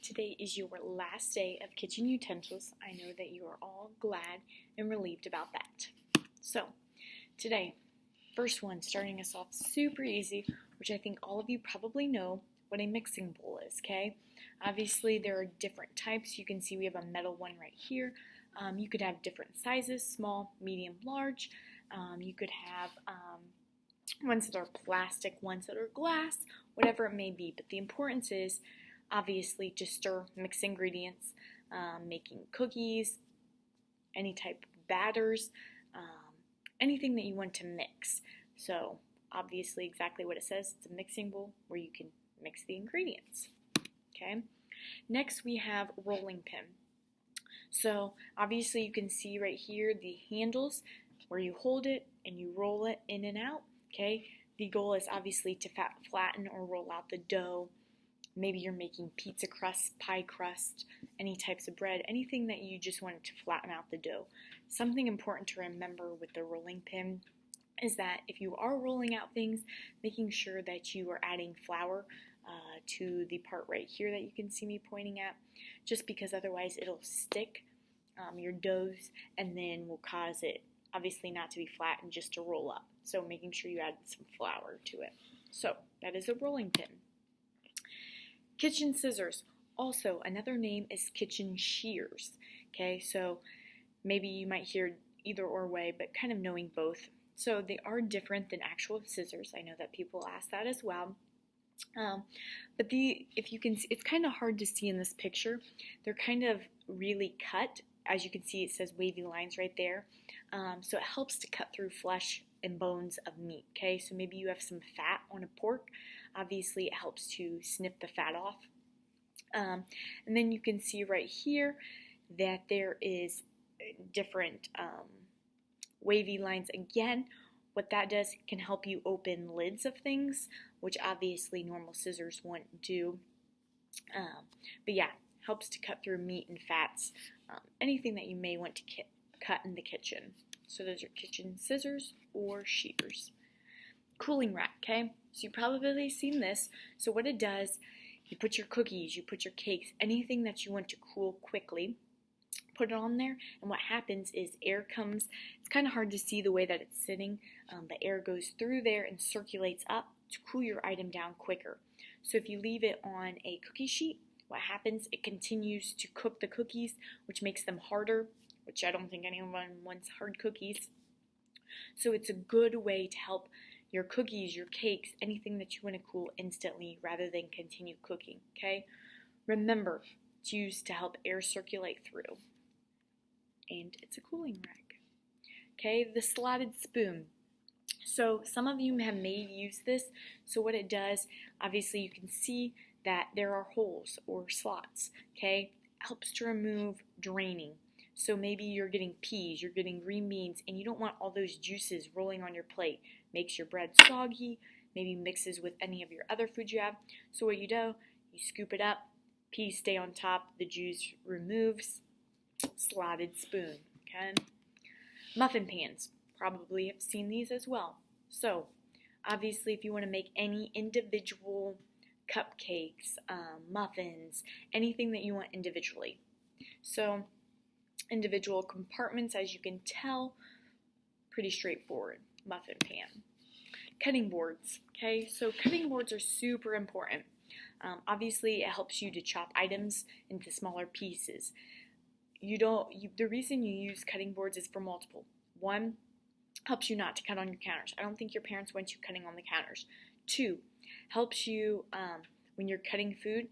Today is your last day of kitchen utensils. I know that you are all glad and relieved about that. So, today, first one, starting us off super easy, which I think all of you probably know what a mixing bowl is, okay? Obviously, there are different types. You can see we have a metal one right here. You could have different sizes, small, medium, large. You could have ones that are plastic, ones that are glass, whatever it may be. But the importance is obviously to stir mixed ingredients, making cookies, any type of batters, anything that you want to mix. So obviously exactly what it says, it's a mixing bowl where you can mix the ingredients. Okay. Next we have rolling pin. So obviously you can see right here the handles where you hold it and you roll it in and out. Okay. The goal is obviously to flatten or roll out the dough. Maybe you're making pizza crust, pie crust, any types of bread, anything that you just want to flatten out the dough. Something important to remember with the rolling pin is that if you are rolling out things, making sure that you are adding flour to the part right here that you can see me pointing at, just because otherwise it'll stick your doughs and then will cause it obviously not to be flat and just to roll up. So making sure you add some flour to it. So that is a rolling pin. Kitchen scissors. Also, another name is kitchen shears. Okay, so maybe you might hear either or way, but kind of knowing both. So they are different than actual scissors. I know that people ask that as well. But if you can see, it's kind of hard to see in this picture. They're kind of really cut. As you can see, it says wavy lines right there. So it helps to cut through flesh and bones of meat. Okay, so maybe you have some fat on a pork. Obviously, it helps to snip the fat off. And then you can see right here that there is different wavy lines. Again, what that does can help you open lids of things, which obviously normal scissors won't do. But yeah, helps to cut through meat and fats, anything that you may want to cut in the kitchen. So those are kitchen scissors or shears. Cooling rack, okay? So you've probably seen this. So what it does, you put your cookies, you put your cakes, anything that you want to cool quickly, put it on there, and what happens is air comes. It's kind of hard to see the way that it's sitting. The air goes through there and circulates up to cool your item down quicker. So if you leave it on a cookie sheet, what happens, it continues to cook the cookies, which makes them harder, which I don't think anyone wants hard cookies. So it's a good way to help your cookies, your cakes, anything that you want to cool instantly rather than continue cooking, okay? Remember, it's used to help air circulate through. And it's a cooling rack. Okay, the slotted spoon. So some of you may use this. So what it does, obviously you can see that there are holes or slots, okay? It helps to remove draining. So maybe you're getting peas, you're getting green beans, and you don't want all those juices rolling on your plate. Makes your bread soggy, maybe mixes with any of your other food you have. So what you do, you scoop it up, peas stay on top, the juice removes. Slotted spoon, okay? Muffin pans, probably have seen these as well. So obviously if you want to make any individual cupcakes, muffins, anything that you want individually. So individual compartments, as you can tell, pretty straightforward. Muffin pan. Cutting boards, okay? So cutting boards are super important. Obviously, it helps you to chop items into smaller pieces. The reason you use cutting boards is for multiple. One, helps you not to cut on your counters. I don't think your parents want you cutting on the counters. Two, helps you when you're cutting food,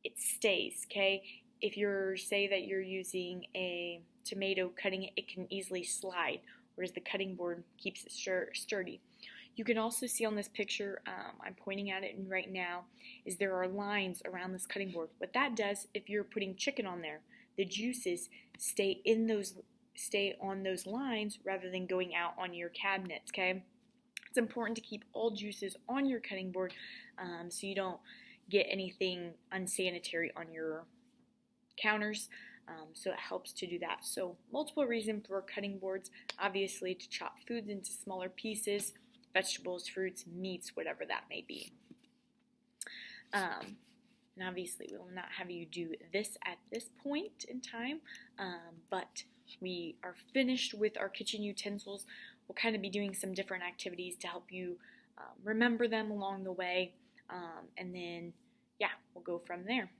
it stays, okay? If say that you're using a tomato, cutting it, it can easily slide, whereas the cutting board keeps it sturdy. You can also see on this picture, I'm pointing at it right now, is there are lines around this cutting board. What that does, if you're putting chicken on there, the juices stay on those lines rather than going out on your cabinets, okay? It's important to keep all juices on your cutting board so you don't get anything unsanitary on your counters. So it helps to do that. So multiple reasons for cutting boards, obviously to chop foods into smaller pieces, vegetables, fruits, meats, whatever that may be. And obviously we will not have you do this at this point in time, but we are finished with our kitchen utensils. We'll kind of be doing some different activities to help you remember them along the way, and then yeah, we'll go from there.